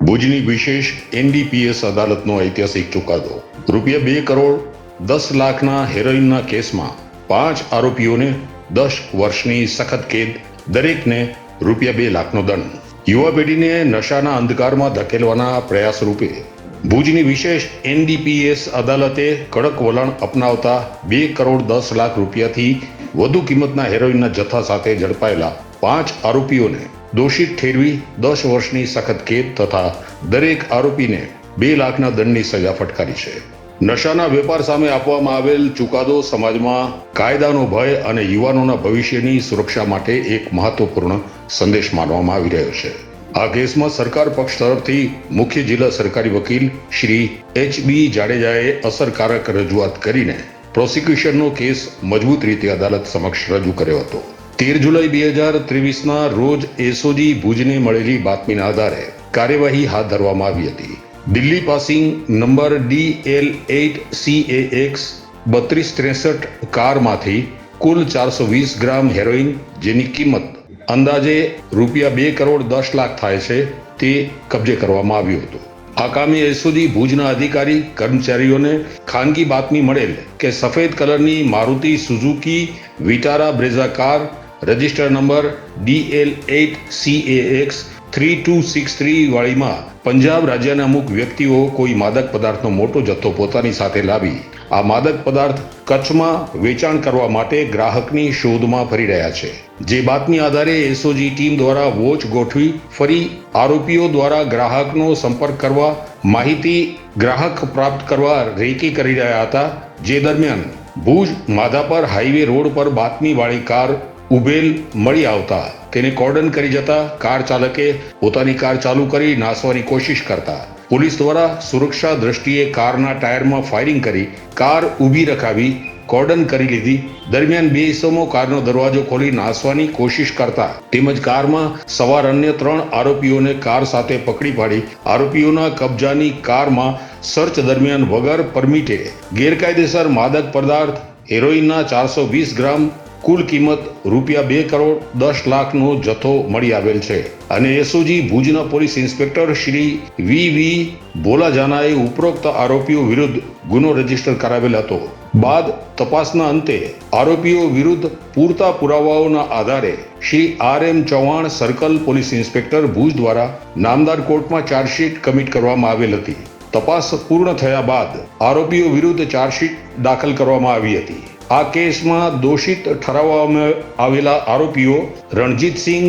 ભુજની વિશેષ એનડીપીએસ અદાલતનો ઐતિહાસિક ચુકાદો. ₹2,10,00,000ના હેરોઇનના કેસમાં 5 આરોપીઓને 10 વર્ષની સખત કેદ, દરેકને ₹2,00,000નો દંડ. યુવા પેઢીને નશાના અંધકારમાં ધકેલવાના પ્રયાસ રૂપે ભુજની વિશેષ એનડીપીએસ અદાલતે કડક વલણ અપનાવતા ₹2,10,00,000થી વધુ કિંમતના હેરોઇનના જથ્થા સાથે ઝડપાયેલા 5 આરોપીઓને દોષિત ઠેરવી 10 વર્ષની સખત કેદ તથા દરેક આરોપીને ₹2,00,000ના દંડની સજા ફટકારી છે. નશાના વેપાર સામે આપવામાં આવેલ ચુકાદો સમાજમાં કાયદાનો ભય અને યુવાનોના ભવિષ્યની સુરક્ષા માટે એક મહત્વપૂર્ણ સંદેશ માનવામાં આવી રહ્યો છે. આ કેસમાં સરકાર પક્ષ તરફથી મુખ્ય જિલ્લા સરકારી વકીલ શ્રી HB જાડેજાએ અસરકારક રજૂઆત કરીને પ્રોસિક્યુશનનો કેસ મજબૂત રીતે અદાલત સમક્ષ રજૂ કર્યો હતો. 13 જુલાઈ 2023ના રોજ એસઓજી ભુજને મળેલી બાતમીના આધારે કાર્યવાહી હાથ ધરવામાં આવી હતી. દિલ્હી પાસિંગ નંબર DL8CAX 3263 કારમાંથી કુલ 420 ગ્રામ હેરોઇન, જેની કિંમત અંદાજે ₹2,10,00,000 થાય છે, તે કબજે કરવામાં આવ્યું હતું. આ કામે એસઓજી ભુજના અધિકારી કર્મચારીઓને ખાનગી બાતમી મળેલ કે સફેદ કલરની Maruti Suzuki Vitara Brezza car register number DL8CAX 3263 વાળીમાં પંજાબ રાજ્યના અમુક વ્યક્તિઓ કોઈ માદક પદાર્થનો મોટો જથ્થો પોતાની સાથે લાવી આ માદક પદાર્થ કચ્છમાં વેચાણ કરવા માટે ગ્રાહકની શોધમાં ફરી રહ્યા છે. જે બાતમી આધારે એસઓજી ટીમ દ્વારા વોચ ગોઠવી ફરી આરોપીઓ દ્વારા ગ્રાહકનો સંપર્ક કરવા, માહિતી ગ્રાહક પ્રાપ્ત કરવા રેકી કરી રહ્યા હતા. જે દરમિયાન ભુજ માધાપર હાઈવે રોડ પર બાતમીવાળી કાર ઉભેલ મળી આવતા તેને કોર્ડન કરી જતા કાર ચાલકે પોતાની કાર ચાલુ કરી નાસવાની કોશિશ કરતા પોલીસ દ્વારા સુરક્ષા દ્રષ્ટિએ કારના ટાયરમાં ફાયરિંગ કરી કાર ઊભી રખાવી કોર્ડન કરી લીધી. દરમિયાન 2 ઇસમો કારનો દરવાજો ખોલી નાસવાની કોશિશ કરતા તેમજ કારમાં સવાર અન્ય 3 આરોપીઓને કાર સાથે પકડી પાડી આરોપીઓના કબજાની કારમાં સર્ચ દરમિયાન વગર પરમિટે ગેરકાયદેસર માદક પદાર્થ હેરોઇનના 420 ગ્રામ, કુલ કિંમત ₹2,10,00,000નો જથ્થો મળી આવેલ છે અને એસઓજી ભુજના પોલીસ ઇન્સ્પેક્ટર શ્રી VV બોલાજાનાએ ઉપરોક્ત આરોપીઓ વિરુદ્ધ ગુનો રજીસ્ટર કરાવેલ હતો. બાદ તપાસના અંતે આરોપીઓ વિરુદ્ધ પૂરતા પુરાવાઓના આધારે Shri RM Chauhan circle police inspector Bhuj દ્વારા નામદાર કોર્ટમાં ચાર્જશીટ કમિટ કરવામાં આવેલ હતી. તપાસ પૂર્ણ થયા બાદ આરોપીઓ વિરુદ્ધ ચાર્જશીટ દાખલ કરવામાં આવી હતી. આ કેસમાં દોષિત ઠરાવવામાં આવેલા આરોપીઓ રણજીતસિંહ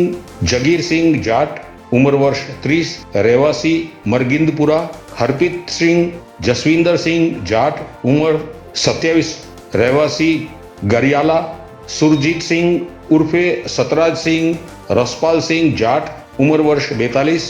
જગીરસિંહ જાટ, ઉંમર વર્ષ 30, રહેવાસી મરગિંદપુરા, હરપ્રીતસિંહ જસવિંદરસિંહ જાટ, ઉંમર 27, રહેવાસી ગરિયાલા, સુરજીતસિંહ ઉર્ફે સતરાજસિંહ રસપાલસિંહ જાટ, ઉંમર વર્ષ 42,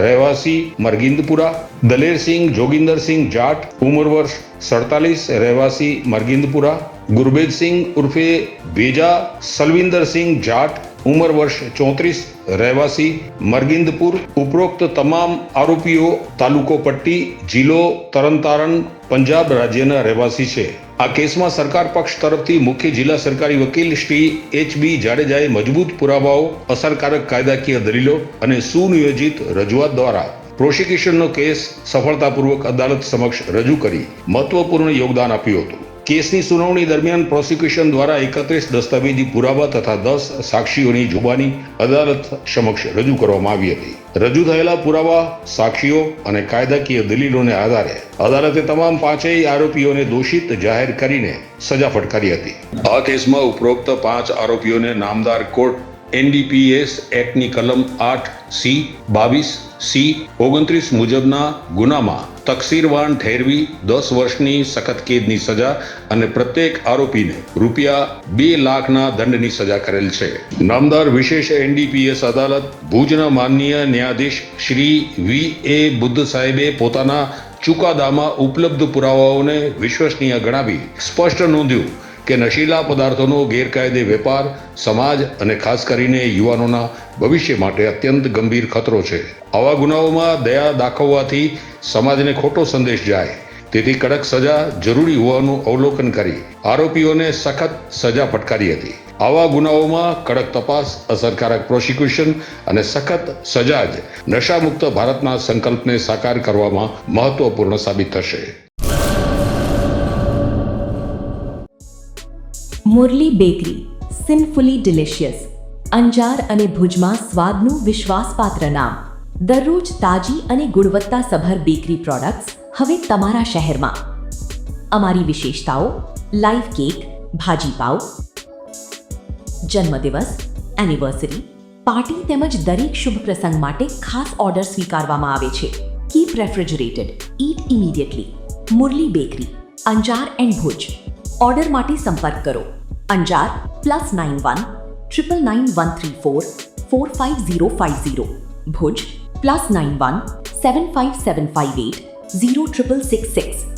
રહેવાસી મરગિંદપુરા, દલેરસિંહ જોગિંદરસિંહ જાટ, ઉંમર વર્ષ 47, રહેવાસી મરગિંદપુરા, ગુરબેજસિંહ ઉર્ફે ભેજા સલવિંદરસિંહ જાટ, ઉંમર વર્ષ 34, રહેવાસી મરગિંદપુર. ઉપરોક્ત તમામ આરોપીઓ તાલુકો પટ્ટી, જિલ્લો તરણતારણ, પંજાબ રાજ્યના રહેવાસી છે. આ કેસમાં સરકાર પક્ષ તરફથી મુખ્ય જિલ્લા સરકારી વકીલ શ્રી HB જાડેજાએ મજબૂત પુરાવાઓ, અસરકારક કાયદાકીય દલીલો અને સુનિયોજિત રજૂઆત દ્વારા પ્રોસિક્યુશનનો કેસ સફળતાપૂર્વક અદાલત સમક્ષ રજૂ કરી મહત્વપૂર્ણ યોગદાન આપ્યું હતું. કેસની સુનાવણી દરમિયાન પ્રોસિક્યુશન દ્વારા 31 દસ્તાવેજી પુરાવા તથા 10 સાક્ષીઓની જુબાની અદાલત સમક્ષ રજૂ કરવામાં આવી હતી. રજૂ થયેલા પુરાવા, સાક્ષીઓ અને કાયદાકીય દલીલોને આધારે અદાલતે તમામ 5 આરોપીઓને દોષિત જાહેર કરીને સજા ફટકારી હતી. આ કેસમાં ઉપરોક્ત 5 આરોપીઓને નામદાર કોર્ટ NDPS એક્ટની કલમ 8C, 22C, 29 મુજબના ગુનામાં તકસીરવાન ઠેરવી 10 વર્ષની સખત કેદની સજા અને પ્રત્યેક આરોપીને ₹2,00,000ના દંડની સજા કરેલ છે. નામદાર વિશેષ NDPS અદાલત ભુજના માનનીય ન્યાયાધીશ શ્રી VA બુદ્ધ સાહેબે પોતાના ચુકાદામાં ઉપલબ્ધ પુરાવાઓને વિશ્વસનીય ગણાવી સ્પષ્ટ નોંધ્યું કે નશીલા પદાર્થોનો ગેરકાયદે વેપાર સમાજ અને ખાસ કરીને યુવાનોના ભવિષ્ય માટે અત્યંત ગંભીર ખતરો છે. આવા ગુનાઓમાં દયા દાખવવાથી સમાજને ખોટો સંદેશ જાય, તેથી કડક સજા જરૂરી હોવાનું અવલોકન કરી આરોપીઓને સખત સજા ફટકારી હતી. આવા ગુનાઓમાં કડક તપાસ, અસરકારક પ્રોસિક્યુશન અને સખત સજા જ નશામુક્ત ભારતના સંકલ્પને સાકાર કરવામાં મહત્વપૂર્ણ સાબિત થશે. Murli bakery, sinfully delicious. Anjar અને ભુજમાં સ્વાદનું વિશ્વાસપાત્ર નામ. દરરોજ તાજી અને ગુણવત્તાસભર બેકરી પ્રોડક્ટ્સ હવે તમારા શહેરમાં. અમારી વિશેષતાઓ: લાઈવ કેક, ભાજી પાવ, જન્મદિવસ, એનિવર્સરી, પાર્ટી તેમજ દરેક શુભ પ્રસંગ માટે ખાસ ઓર્ડર સ્વીકારવામાં આવે છે. Keep refrigerated, eat immediately. Murli Bakery, Anjar and Bhuj. Order માટે સંપર્ક કરો. અંજાર +91 999 134 45050. ભુજ +91 75758 06666.